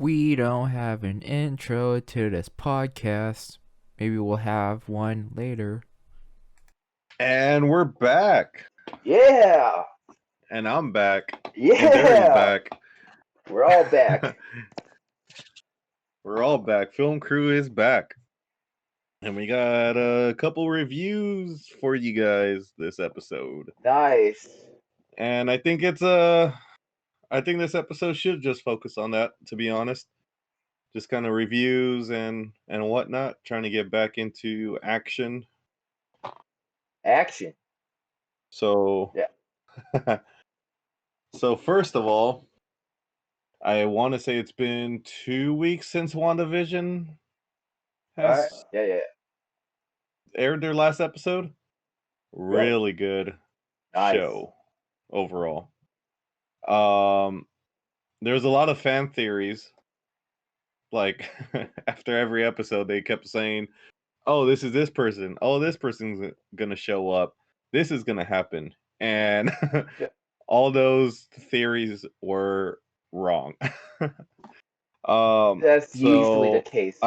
We don't have an intro to this podcast. Maybe we'll have one later. And we're back. Yeah, And I'm back. And yeah, Derry's back. we're all back. We're all back. Film Crew is back. And we got a couple reviews for you guys this episode. Nice. And I think this episode should just focus on that, to be honest. Just kind of reviews and whatnot, trying to get back into action. Action. So Yeah. So first of all, I want to say it's been 2 weeks since WandaVision All right. has Yeah. aired their last episode. Really good Nice. show overall. There's a lot of fan theories. Like after every episode, they kept saying, "Oh, this is this person. Oh, this person's gonna show up. This is gonna happen," and Yeah. all those theories were wrong. That's usually the case.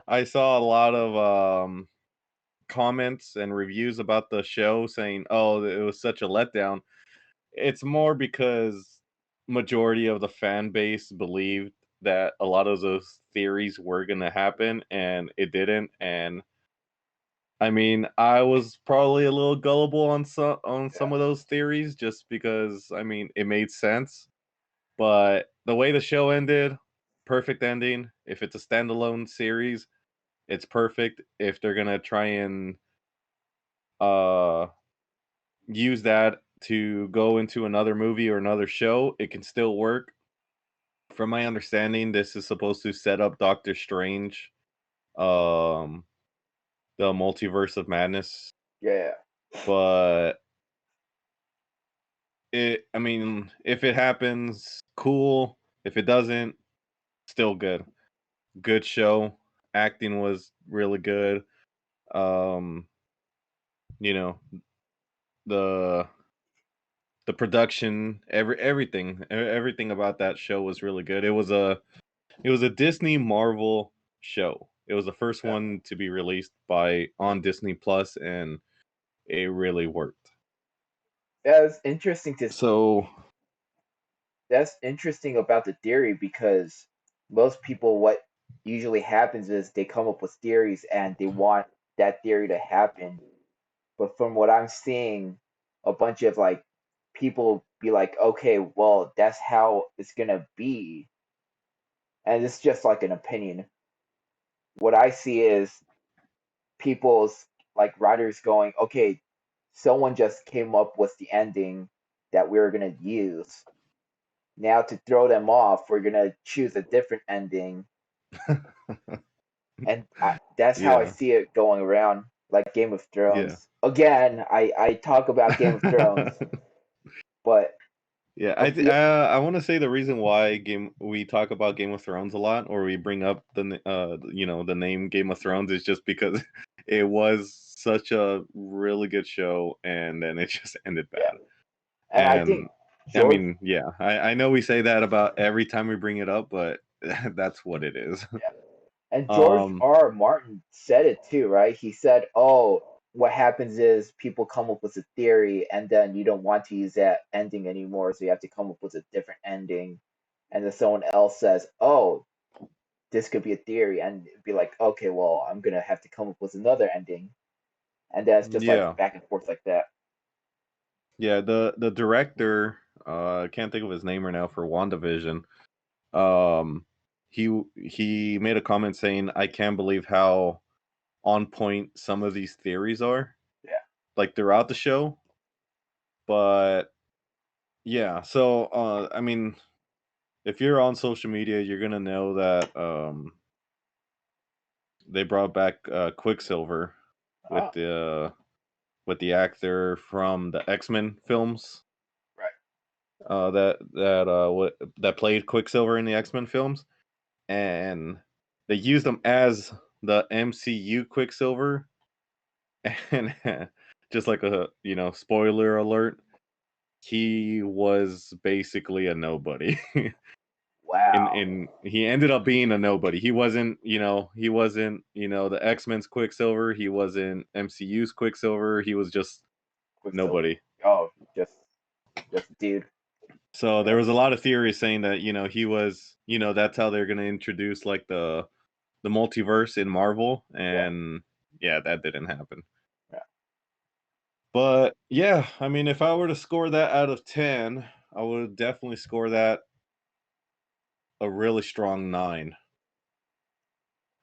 I saw a lot of comments and reviews about the show saying, "Oh, it was such a letdown." It's more because majority of the fan base believed that a lot of those theories were gonna happen, and it didn't. And I mean, I was probably a little gullible on some of those theories, just because I mean it made sense. But the way the show ended, perfect ending. If it's a standalone series, it's perfect. If they're gonna try and use that to go into another movie or another show, it can still work. From my understanding, this is supposed to set up Doctor Strange, um, the Multiverse of Madness. Yeah. But I mean, if it happens, cool. If it doesn't, still good. Good show. Acting was really good. You know, the production, everything about that show was really good. It was a Disney Marvel show. It was the first one to be released on Disney Plus, and it really worked. That's interesting So that's interesting about the theory, because most people, what usually happens is they come up with theories and they want that theory to happen. But from what I'm seeing, a bunch of people be like, okay, well, that's how it's gonna be. And it's just like an opinion. What I see is people's writers going, okay, someone just came up with the ending that we're gonna use. Now to throw them off, we're gonna choose a different ending, and that's how I yeah, see it going around, like Game of yeah. Thrones. Again, I talk about Game of Thrones, but Yeah, a few, I want to say the reason why we talk about Game of Thrones a lot, or we bring up the name Game of Thrones, is just because it was such a really good show, and then it just ended yeah, bad. and I think And I George, mean, yeah, I know we say that about every time we bring it up, but that's what it is. yeah, and George Um, R. R. Martin said it too, right? He said, "Oh, what happens is people come up with a theory, and then you don't want to use that ending anymore, so you have to come up with a different ending." And then someone else says, "Oh, this could be a theory," and be like, "Okay, well, I'm gonna have to come up with another ending," and then it's just like yeah, back and forth like that. yeah. The director, I can't think of his name right now for WandaVision. Um, he made a comment saying, "I can't believe how on point some of these theories are, Yeah, like throughout the show." But yeah, so I mean, if you're on social media, you're gonna know that they brought back Quicksilver with oh, the actor from the X-Men films, right, that played Quicksilver in the X-Men films, and they used him as the MCU Quicksilver. And just like a spoiler alert, he was basically a nobody. and he ended up being a nobody. He wasn't the X-Men's Quicksilver. He wasn't MCU's Quicksilver. He was just Quicksilver. nobody. Oh, just a dude. So there was a lot of theories saying that he was that's how they're gonna introduce like the multiverse in Marvel, and that didn't happen. Yeah. But yeah, I mean, if I were to score that out of 10, I would definitely score that a really strong 9.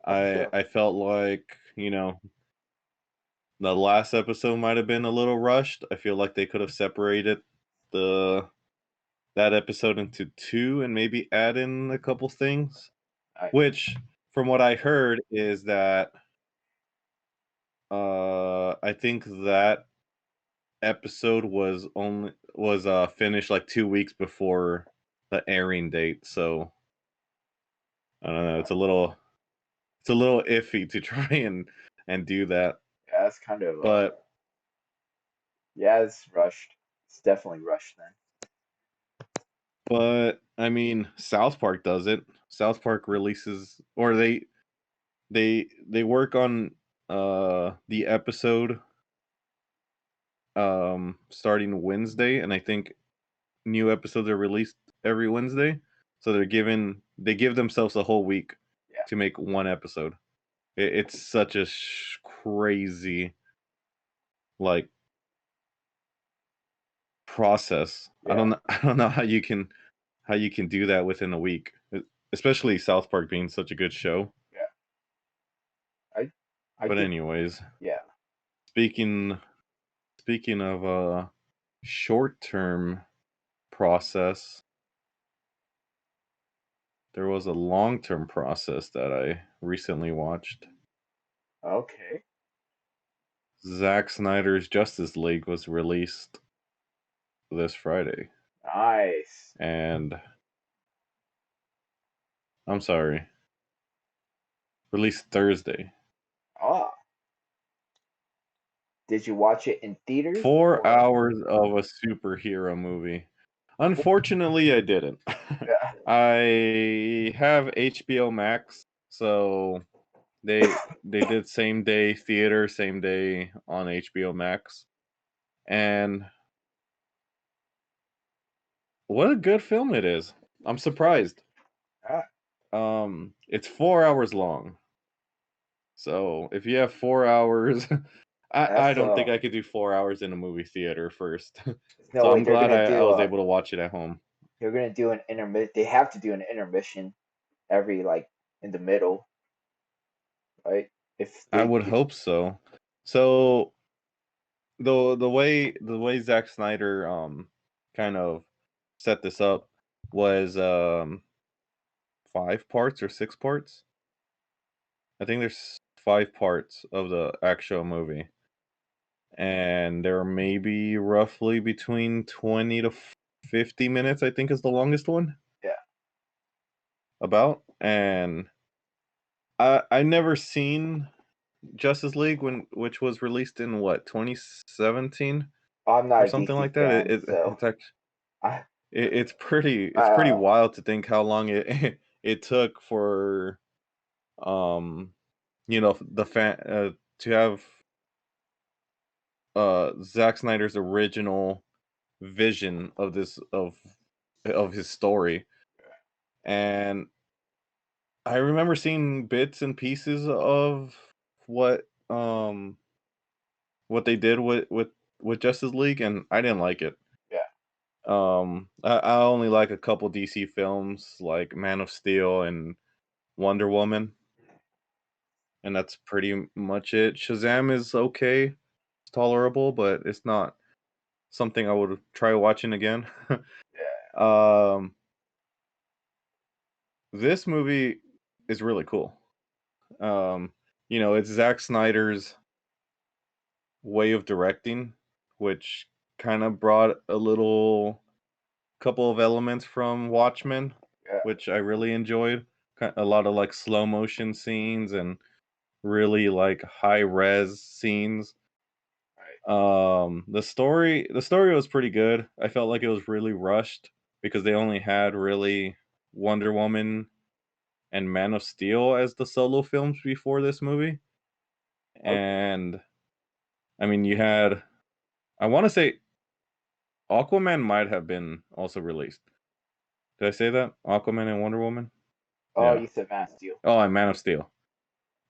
I felt like the last episode might have been a little rushed. I feel like they could have separated that episode into 2 and maybe add in a couple things. Which, from what I heard, is that I think that episode was finished like 2 weeks before the airing date. So I don't know. It's a little iffy to try and do that. Yeah, that's kind of. But yeah, it's rushed. It's definitely rushed then. But I mean, South Park does it. South Park releases, or they work on the episode starting Wednesday, and I think new episodes are released every Wednesday. So they give themselves a whole week to make one episode. It's such a crazy like process. I don't know how you can do that within a week, especially South Park being such a good show. But anyways, speaking of short-term process, there was a long-term process that I recently watched. Okay. Zack Snyder's Justice League was released this Friday. Nice. And I'm sorry. Released Thursday. Ah. Did you watch it in theaters? 4 hours of a superhero movie. Unfortunately, I didn't. I have HBO Max, so they did same day theater, same day on HBO Max. And what a good film it is. I'm surprised. It's 4 hours long. So if you have 4 hours, I don't think I could do 4 hours in a movie theater first. So I'm glad I was able to watch it at home. They're gonna do an intermission. They have to do an intermission every in the middle, right? I would hope so. So the way Zack Snyder kind of set this up was 5 parts or 6 parts. I think there's 5 parts of the actual movie. And they're maybe roughly between 20 to 50 minutes, I think is the longest one. Yeah. About. And I never seen Justice League which was released in what, 2017? I'm not or something like that. It's actually it's pretty wild to think how long it took for the fan to have Zack Snyder's original vision of this of his story. And I remember seeing bits and pieces of what they did with Justice League, and I didn't like it. I only like a couple DC films like Man of Steel and Wonder Woman, and that's pretty much it. Shazam is okay, it's tolerable, but it's not something I would try watching again. This movie is really cool. It's Zack Snyder's way of directing, which kind of brought a couple of elements from Watchmen, which I really enjoyed. A lot of like slow motion scenes and really like high res scenes. The story was pretty good. I felt like it was really rushed because they only had really Wonder Woman and Man of Steel as the solo films before this movie. Okay. And I mean, you had, I want to say Aquaman might have been also released. Did I say that? Aquaman and Wonder Woman? Oh, Yeah. you said Man of Steel. Oh, and Man of Steel.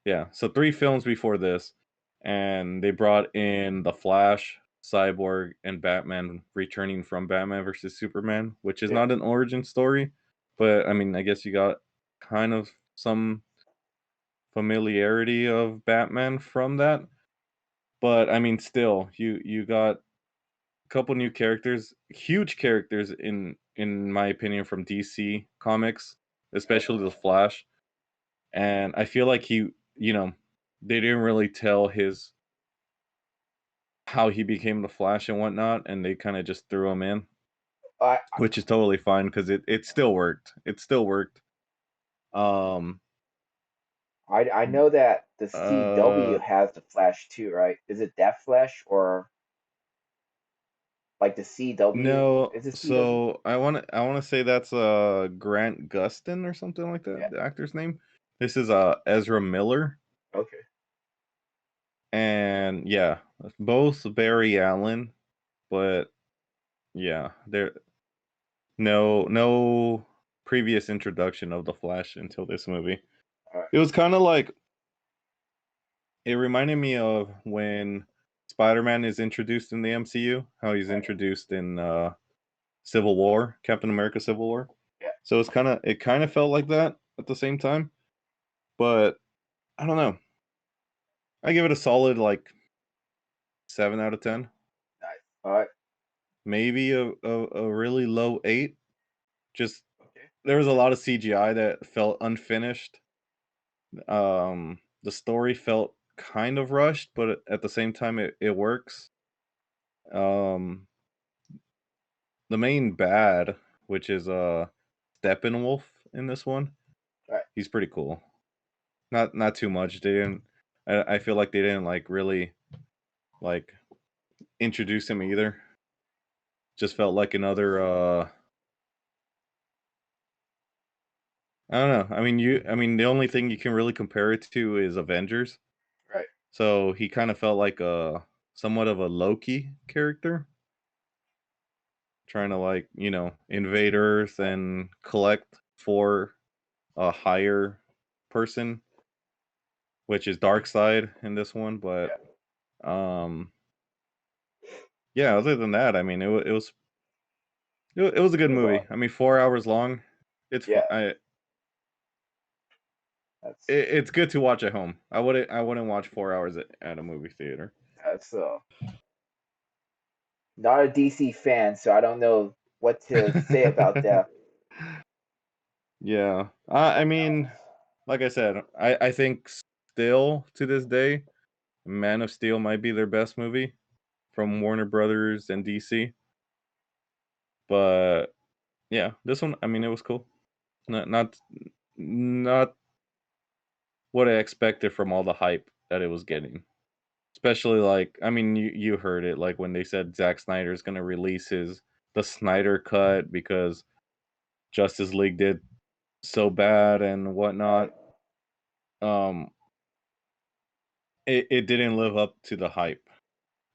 Yeah. So 3 films before this. And they brought in The Flash, Cyborg, and Batman returning from Batman versus Superman, which is Yeah. not an origin story. But I mean, I guess you got kind of some familiarity of Batman from that. But I mean, still, you got a couple new characters, huge characters in my opinion from DC Comics, Right. especially the Flash. And I feel like they didn't really tell his how he became the Flash and whatnot, and they kind of just threw him in, I which is totally fine because it still worked. It still worked. Um. I know that the CW Uh. has the Flash too, right? Is it that Flash or like the CW? No. Is it CW? So I want to say that's Grant Gustin or something like that. Yeah. The actor's name. This is Ezra Miller, Okay. and yeah, both Barry Allen, but yeah, there no previous introduction of the Flash until this movie. All right. It was kind of like, it reminded me of when Spider-Man is introduced in the MCU, how he's Right. introduced in Civil War, Captain America Civil War. Yeah. So it kind of felt like that at the same time, but I don't know. I give it a solid like 7 out of 10. Nice. All right. Maybe a really low 8. Just Okay. there was a lot of CGI that felt unfinished. The story felt kind of rushed, but at the same time it works. Um the main bad, which is Steppenwolf in this one, All right. he's pretty cool. Not too much. They didn't. I feel like they didn't like really like introduce him either. Just felt like another. I don't know. I mean, the only thing you can really compare it to is Avengers. Right. So he kind of felt like a somewhat of a Loki character, trying to like invade Earth Right. and collect for a higher person, which is Darkseid in this one. But Yeah. um, yeah, other than that, I mean, it was a good movie. Overall. I mean, 4 hours long. It's Yeah. fu- I That's it's good to watch at home. I wouldn't watch 4 hours at a movie theater. that's not a DC fan, so I don't know what to say about that. Yeah, I mean, Nice. like I said, I think still to this day, Man of Steel might be their best movie from Warner Brothers and DC. But yeah, this one, I mean, it was cool. Not what I expected from all the hype that it was getting. Especially like, I mean, you heard it like when they said Zack Snyder's gonna release the Snyder cut because Justice League did so bad and Right. whatnot. Um, it didn't live up to the hype,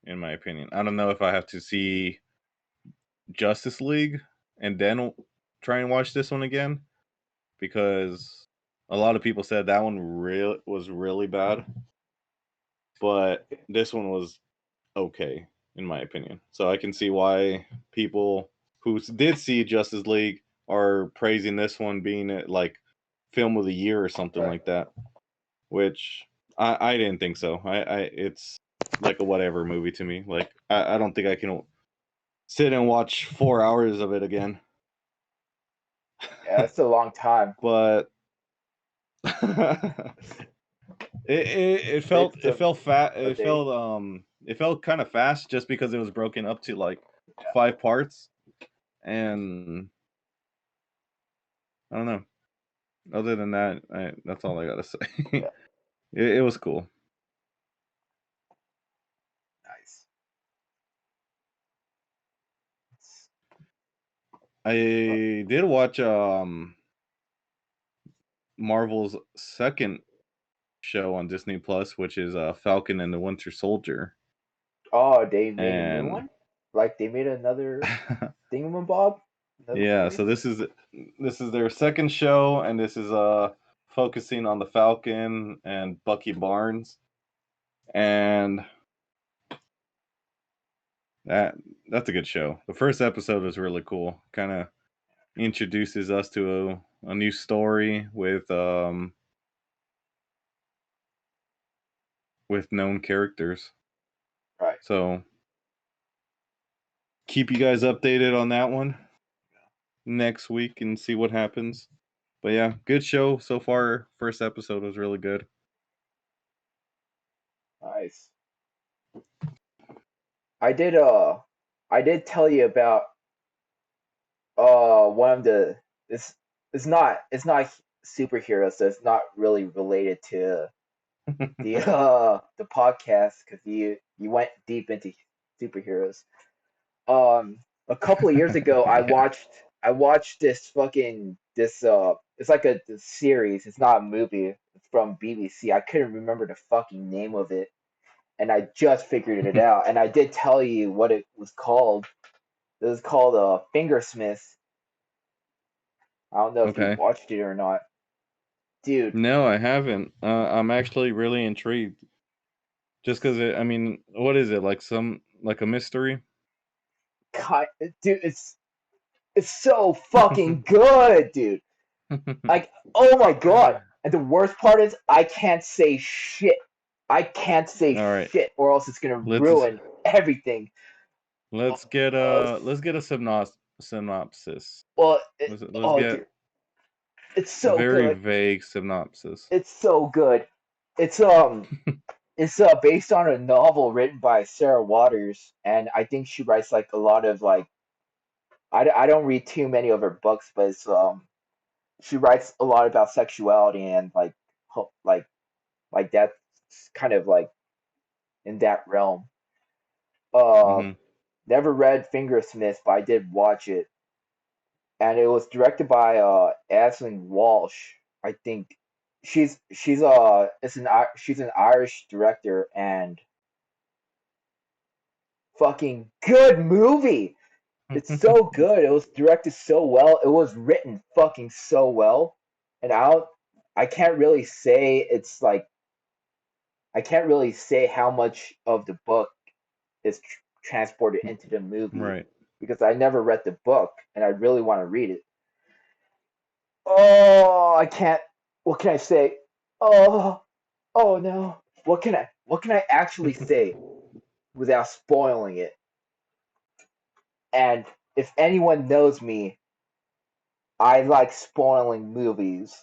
in my opinion. I don't know if I have to see Justice League and then try and watch this one again because a lot of people said that one was really bad, but Okay. this one was okay in my opinion. So I can see why people who did see Justice League are praising this one being like film of the year or something Right. like that. Which I didn't think so. I it's like a whatever movie to me. Like I don't think I can sit and watch 4 hours of it again. Yeah, that's a long time. But it felt It's it felt fat. a day. It felt kind of fast just because it was broken up to like 5 parts, and I don't know. Other than that, that's all I gotta say. Yeah. It was cool. Nice. I Uh, did watch Marvel's second show on Disney Plus, which is Falcon and the Winter Soldier. Oh, they made a new And one? Like they made another thingamabob? Another yeah, series? so this is their second show, and this is focusing on the Falcon and Bucky Barnes, and that's a good show. The first episode was really cool. Kind of introduces us to a new story with known characters. Right. So keep you guys updated on that one next week and see what happens. But yeah, good show so far. First episode was really good. Nice. I did tell you about one of the it's not superheroes, so it's not really related to the podcast because you went deep into superheroes. A couple of years ago, Yeah. I watched this it's like this series. It's not a movie. It's from BBC. I couldn't remember the fucking name of it, and I just figured it out. And I did tell you what it was called. It was called Fingersmith. I don't know if you Okay. watched it or not, dude. No, I haven't. I'm actually really intrigued. Just because I mean, what is it like a mystery? Dude, it's so fucking good, dude. Like, oh my god. And the worst part is I can't say shit. I can't say All right, shit or else it's gonna let's ruin everything. let's get Uh, a synopsis. well, Let's oh get dude, it's a so very good. vague synopsis. It's so good. It's based on a novel written by Sarah Waters, and I think she writes like a lot of like I don't read too many of her books, but she writes a lot about sexuality and like that's kind of like in that realm. Uh, Hmm. Never read Fingersmith, but I did watch it, and it was directed by Aisling Walsh. I think she's an Irish director and fucking good movie. It's so good. It was directed so well. It was written fucking so well, and I can't really say it's like I can't really say how much of the book is transported into the movie Right. because I never read the book and I really want to read it. Oh, I can't. What can I say? Oh, oh no. What can I actually say without spoiling it? And if anyone knows me, I like spoiling movies.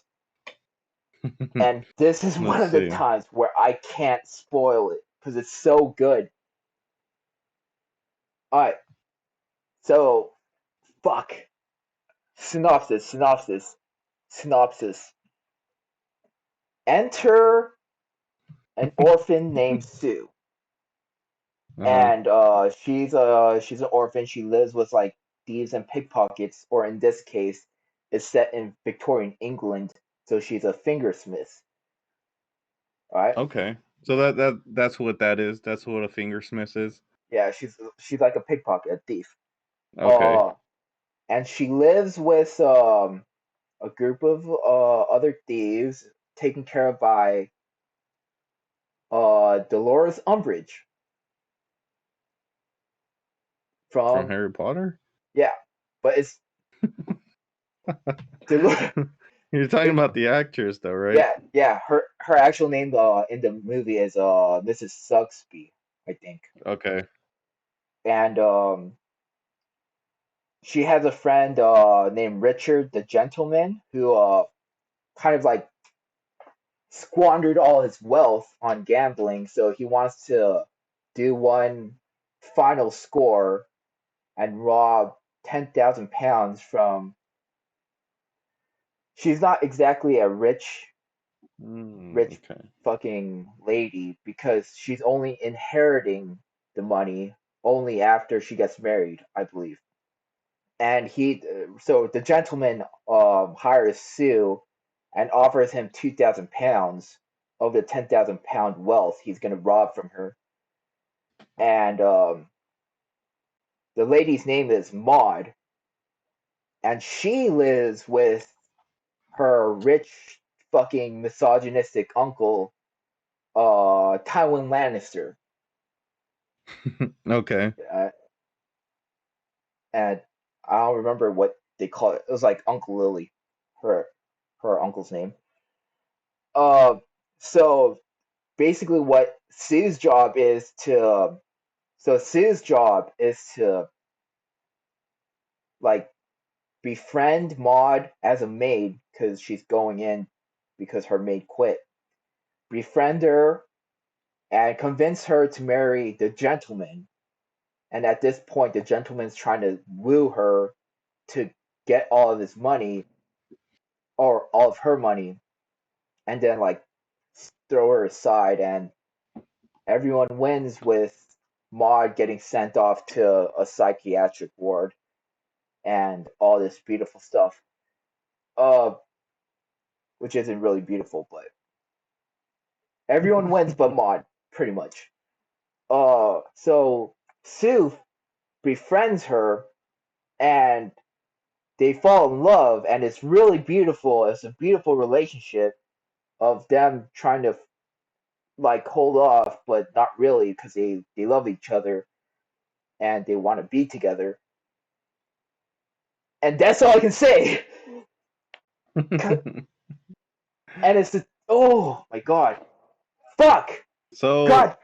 And this is one Let's of the see. times where I can't spoil it because it's so good. Alright, so fuck. Synopsis. Enter an orphan named Sue. Uh-huh. And she's an orphan. She lives with like thieves and pickpockets, or in this case, it's set in Victorian England, so she's a fingersmith. Alright? Okay. So that's what that is. That's what a fingersmith is. Yeah, she's like a pickpocket, a thief. Okay. Uh and she lives with a group of other thieves taken care of by Dolores Umbridge From from Harry Potter? yeah, but it's Dolores. You're talking about the actress though, right? Yeah. Her actual name in the movie is Mrs. Sugsby, I think, Okay. and she has a friend named Richard the Gentleman who kind of like squandered all his wealth on gambling, so he wants to do one final score and rob 10,000 pounds from. She's not exactly a rich Okay. fucking lady because she's only inheriting the money only after she gets married, I believe. And so the gentleman hires Sue and offers him 2,000 pounds of the 10,000 pound wealth he's gonna rob from her. And the lady's name is Maud, and she lives with her rich fucking misogynistic uncle, Tywin Lannister. Okay. And I don't remember what they call it. It was like Uncle Lily, her uncle's name. So basically, what Sue's job is to like befriend Maud as a maid because she's going in because her maid quit. Befriend her and convince her to marry the gentleman. And at this point, the gentleman's trying to woo her to get all of his money or all of her money, and then like throw her aside, and everyone wins with Maud getting sent off to a psychiatric ward and all this beautiful stuff. Which isn't really beautiful, but everyone wins but Maud, pretty much. So Sue befriends her and they fall in love, and it's really beautiful. It's a beautiful relationship of them trying to like hold off, but not really because they love each other and they want to be together. And that's all I can say. And it's just, oh my god, fuck, So god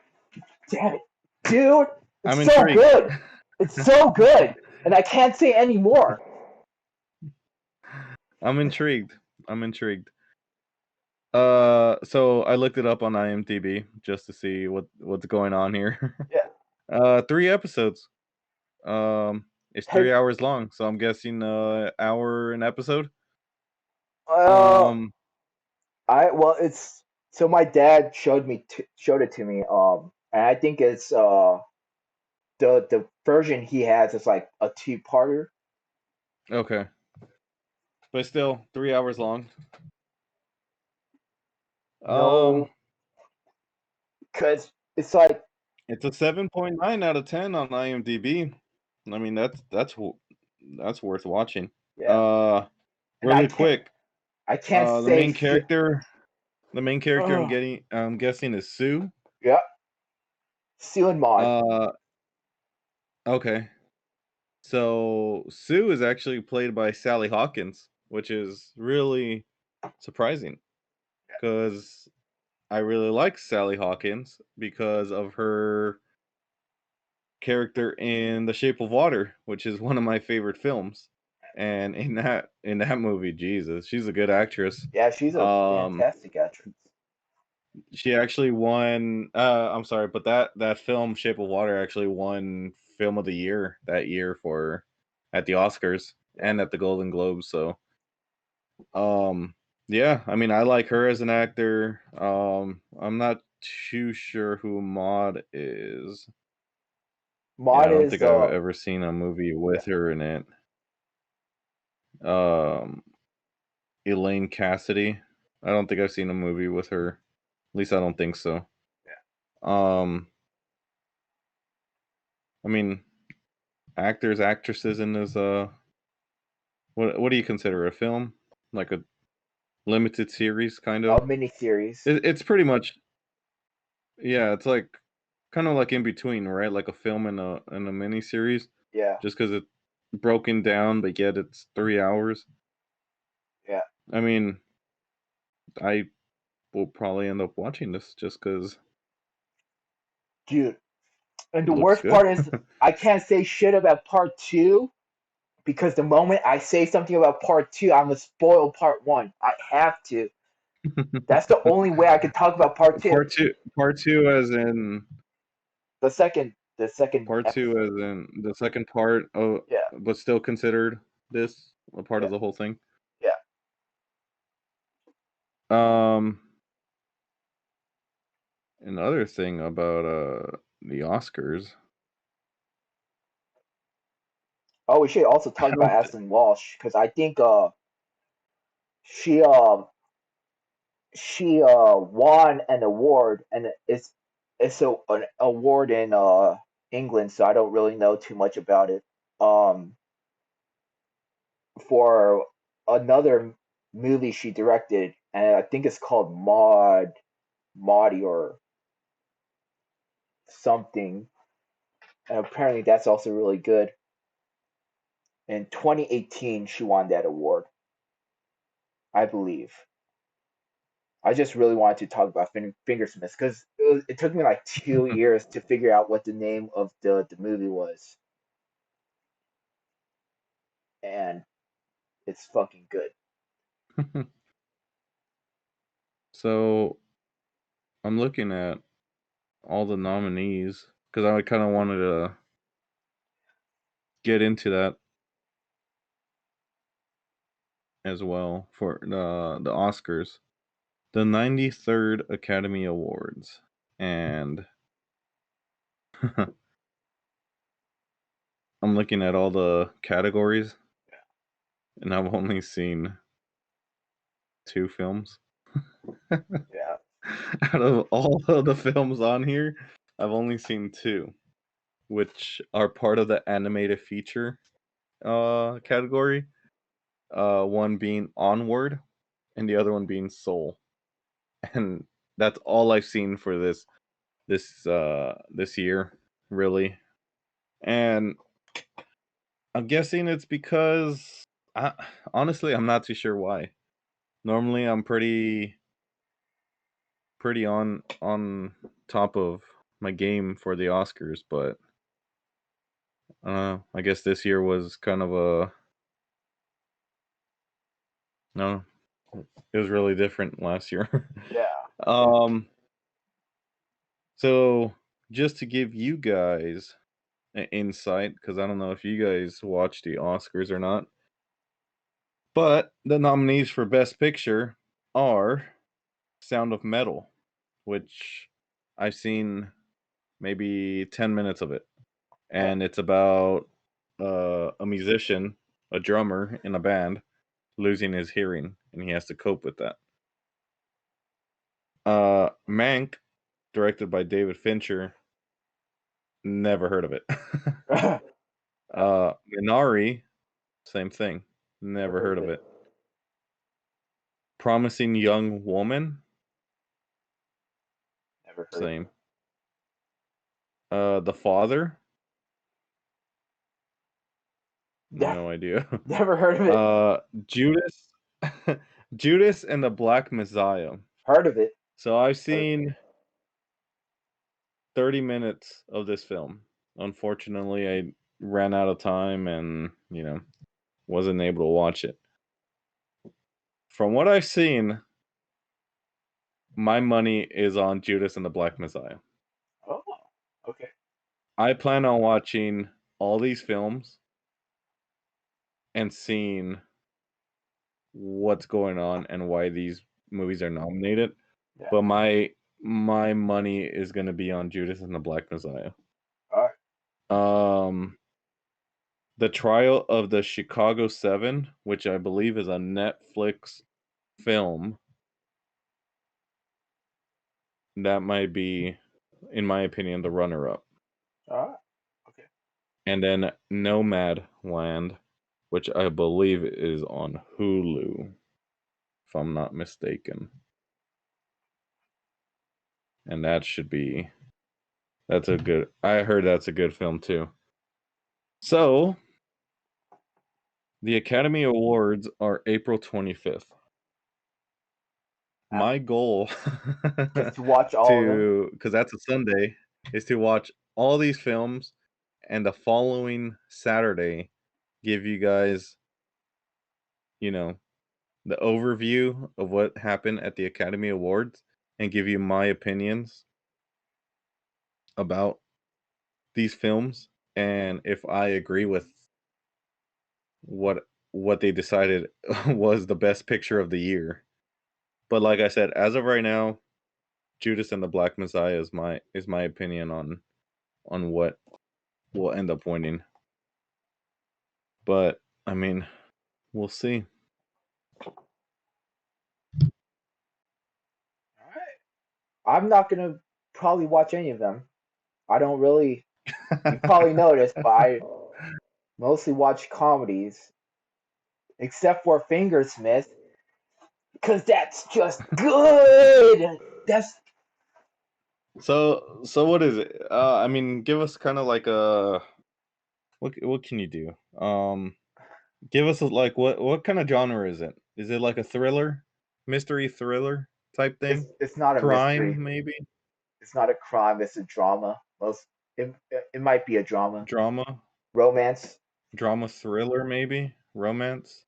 damn it, dude, it's I'm so intrigued. good. It's so good, and I can't say any more. I'm intrigued. I'm intrigued. So I looked it up on IMDb just to see what's going on here. Yeah. 3 episodes. It's 3 Hey, hours long, so I'm guessing hour an episode. well, it's so my dad showed it to me. And I think it's the version he has is like a two-parter. Okay. But still 3 hours long. No, because it's like, It's a 7.9 out of 10 on IMDb. I mean, that's worth watching. yeah, and Really quick. I can't The say main character Ugh. I'm guessing is Sue. Yeah, Sue and Maud. Okay. So Sue is actually played by Sally Hawkins, which is really surprising because I really like Sally Hawkins because of her character in The Shape of Water, which is one of my favorite films. And in that movie, Jesus, she's a good actress. Yeah, she's a Um, fantastic actress. she actually won. I'm sorry, but that film, Shape of Water, actually won Film of the Year that year for at the Oscars and at the Golden Globes. So, yeah, I mean, I like her as an actor. I'm not too sure who Maud is. Yeah, I Maud don't is think I've ever seen a movie with her in it. Um, Elaine Cassidy. I don't think I've seen a movie with her. At least I don't think so. Um, I mean, actors, actresses in this. What do you consider a film? Like a limited series, kind a of. miniseries. It's pretty much. Yeah, it's like kind of like in between, right? Like a film and a mini series, Yeah, just because it's broken down, but yet it's 3 hours. yeah, I mean, I will probably end up watching this just because dude. And it the looks worst good. part is I can't say shit about part two because the moment I say something about part two, I'm gonna spoil part one. I have to. That's the only way I can talk about part two. Part two, as in The second part two, as episode. in the second part. Oh, Yeah, but still considered this a part yeah, of the whole thing. yeah. Um, Another thing about the Oscars. Oh, we should also I talk about don't. Aisling Walsh because I think she she won an award, and an award in England, so I don't really know too much about it. Um, for another movie she directed, and I think it's called Maudie or something, and apparently that's also really good. In 2018, she won that award, I believe. I just really wanted to talk about Fingersmith because it took me like 2 years to figure out what the name of the movie was, and it's fucking good. So I'm looking at all the nominees because I kind of wanted to get into that as well for the Oscars, the 93rd Academy Awards, and I'm looking at all the categories, and I've only seen 2 films. Yeah. Out of all of the films on here, I've only seen 2, which are part of the animated feature category. One being Onward, and the other one being Soul, and that's all I've seen for this year, really. And I'm guessing it's because honestly, I'm not too sure why. Normally, I'm pretty on top of my game for the Oscars, but I guess this year was kind of no, it was really different last year. Yeah. um, so just to give you guys an insight, because I don't know if you guys watch the Oscars or not, but the nominees for Best Picture are Sound of Metal, which I've seen maybe 10 minutes of it. And it's about a musician, a drummer in a band, losing his hearing, and he has to cope with that. Mank, directed by David Fincher, never heard of it. Minari, same thing, never heard of it. Promising Young Woman, Never heard same. The Father, no idea. Never heard of it. Judas, Judas and the Black Messiah. Heard of it. So I've seen 30 minutes of this film. Unfortunately, I ran out of time and, wasn't able to watch it. From what I've seen, my money is on Judas and the Black Messiah. Oh, okay. I plan on watching all these films and seeing what's going on and why these movies are nominated. Yeah. But my money is going to be on Judas and the Black Messiah. All right. The Trial of the Chicago 7, which I believe is a Netflix film, that might be, in my opinion, the runner-up. All right. Okay. And then Nomad Land, which I believe is on Hulu, if I'm not mistaken. And I heard that's a good film too. So, the Academy Awards are April 25th. My goal Just to watch all of them. because that's a Sunday, is to watch all these films and the following Saturday give you guys, the overview of what happened at the Academy Awards and give you my opinions about these films and if I agree with what they decided was the best picture of the year. But like I said, as of right now, Judas and the Black Messiah is my opinion on what will end up winning. But I mean, we'll see. I'm not gonna probably watch any of them. I don't really. You probably noticed, but I mostly watch comedies, except for Fingersmith, because that's just good. That's So what is it? I mean, give us kind of like a what can you do? Give us like what kind of genre is it? Is it like a thriller, mystery thriller type thing? it's not a mystery. Crime maybe? It's not a crime. It's a drama. Most it might be a drama, Drama? romance, Drama thriller maybe? Romance?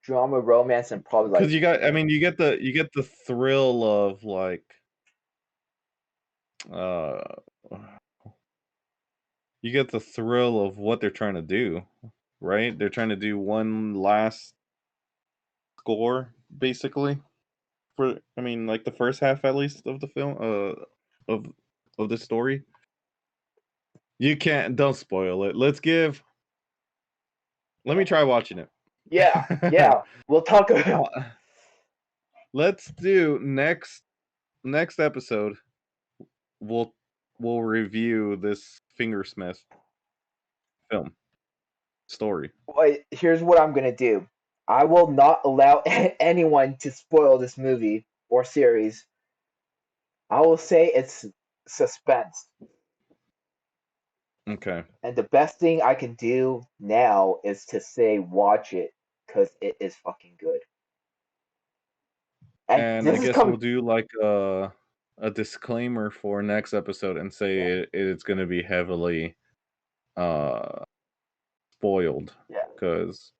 romance, and probably Cuz like you got I mean you get the thrill of like uh you get the thrill of what they're trying to do, right? They're trying to do one last score basically for I mean like the first half at least of the film of the story. You can't don't spoil it. Let me try watching it. yeah. We'll talk about Uh, let's do next episode we'll we'll review this Fingersmith film story. Wait, here's what I'm gonna do. I will not allow anyone to spoil this movie or series. I will say it's suspense. Okay. And the best thing I can do now is to say watch it because it is fucking good. And And I this is guess coming. we'll do like a disclaimer for next episode and Yeah, say it's going to be heavily uh spoiled yeah. cuz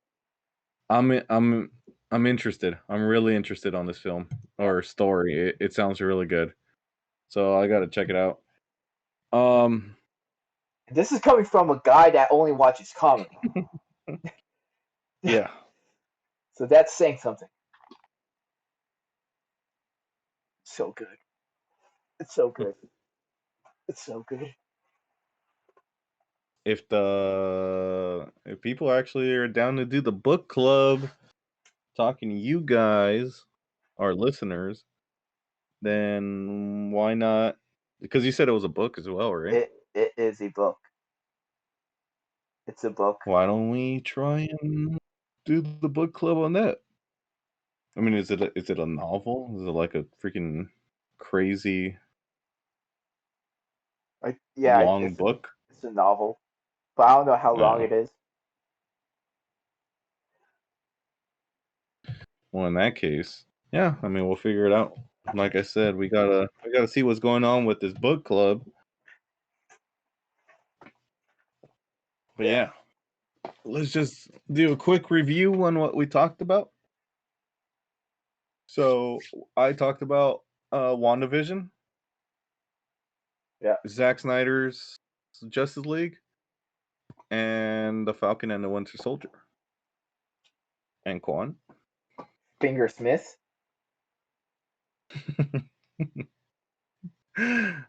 I'm interested. I'm really interested on this film Yeah. or story. It sounds really good. So I got to check it out. Um This is coming from a guy that only watches comedy. yeah. So that's saying something. So good. It's so good. It's so good. If people actually are down to do the book club, talking to you guys, our listeners, then why not? Because you said it was a book as well, right? It is a book. It's a book. Why don't we try and do the book club on that? I mean, is it a novel? Is it like a freaking crazy Yeah, long book? it's a novel, but I don't know how long No. it is. Well, in that case, yeah. I mean, we'll figure it out. Like I said, we gotta see what's going on with this book club. But Yeah. yeah, let's just do a quick review on what we talked about. So I talked about WandaVision, Yeah. Zack Snyder's Justice League, and the Falcon and the Winter Soldier. And Quan. Fingersmith. Could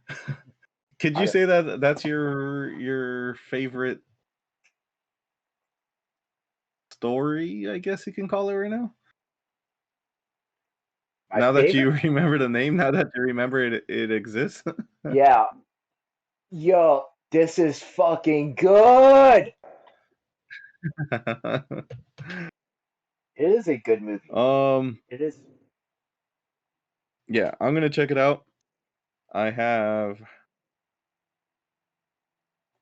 I you don't, say that that's your favorite story? I guess you can call it right now. my Now that you favorite? remember the name, now that you remember it exists. Yeah. Yo, this is fucking good. It is a good movie. um, It is. yeah, I'm gonna check it out. I have,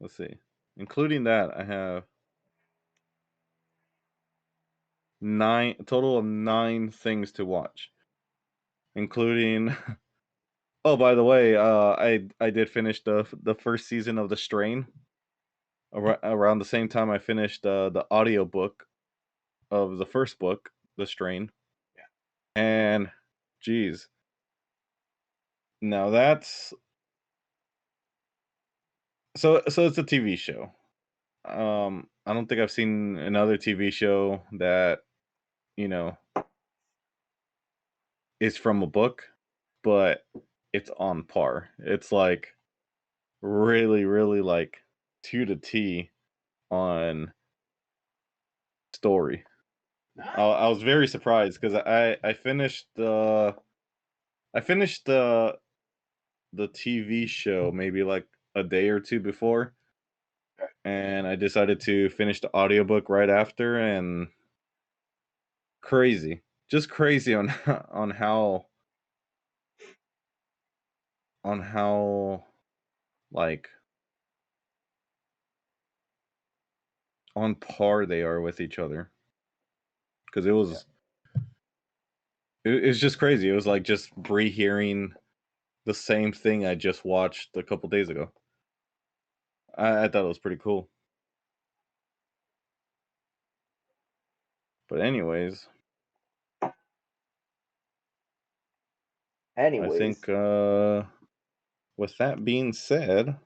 let's see, including that, I have a total of 9 things to watch, including. Oh, by the way, I did finish the first season of The Strain around the same time I finished the audiobook of the first book, The Strain, Yeah. and geez, now that's so it's a TV show. I don't think I've seen another TV show that you know is from a book, but it's on par. It's like really, really like to the T on story. I was very surprised because I finished the the TV show maybe like a day or two before, and I decided to finish the audiobook right after, and crazy, just crazy on on how on how like on par they are with each other. Because it's just crazy. It was like just rehearing the same thing I just watched a couple days ago. I thought it was pretty cool. But anyways, I think with that being said,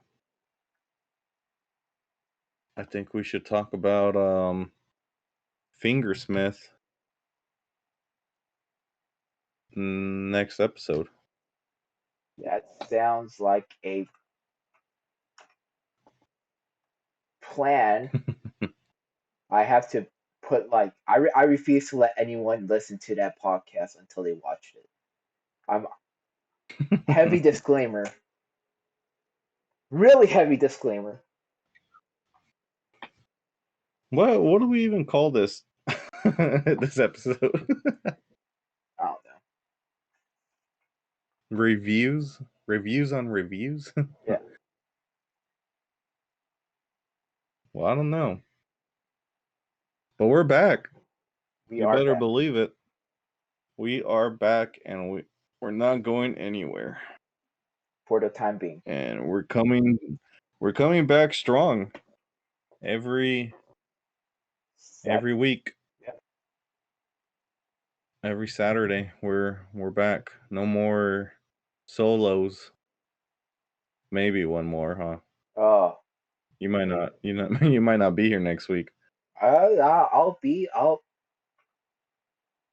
I think we should talk about Fingersmith next episode. That sounds like a plan. I have to put like I refuse to let anyone listen to that podcast until they watched it. I'm heavy disclaimer. Really heavy disclaimer. What do we even call this this episode? I don't know. Reviews on reviews. Yeah. Well, I don't know, but we're back. We You are better back believe it. We are back, and we're not going anywhere. for the time being. And we're coming back strong every week. Yeah. Every Saturday we're back. No more solos. Maybe one more, huh? Oh. You might not. You might not be here next week. I'll be.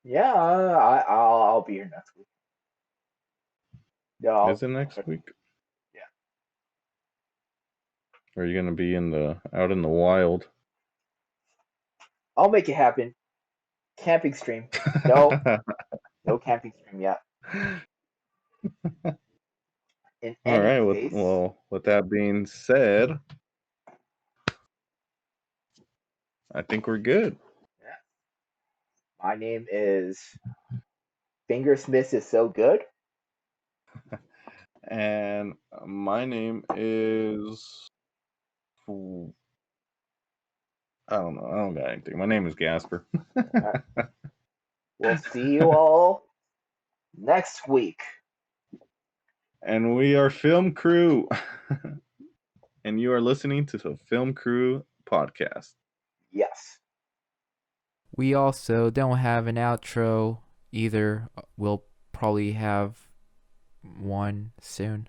Yeah. I'll be here next week. No. Is it next week? Yeah. Or are you gonna be out in the wild? I'll make it happen. Camping stream. No. No camping stream yet. In All any right. case. Well, with that being said, I think we're good. Yeah. My name is Fingersmith is so good. And my name is I don't know. I don't got anything. My name is Gasper. We'll see you all next week. And we are Film Krew. And you are listening to the Film Krew podcast. Yes. We also don't have an outro either. We'll probably have one soon.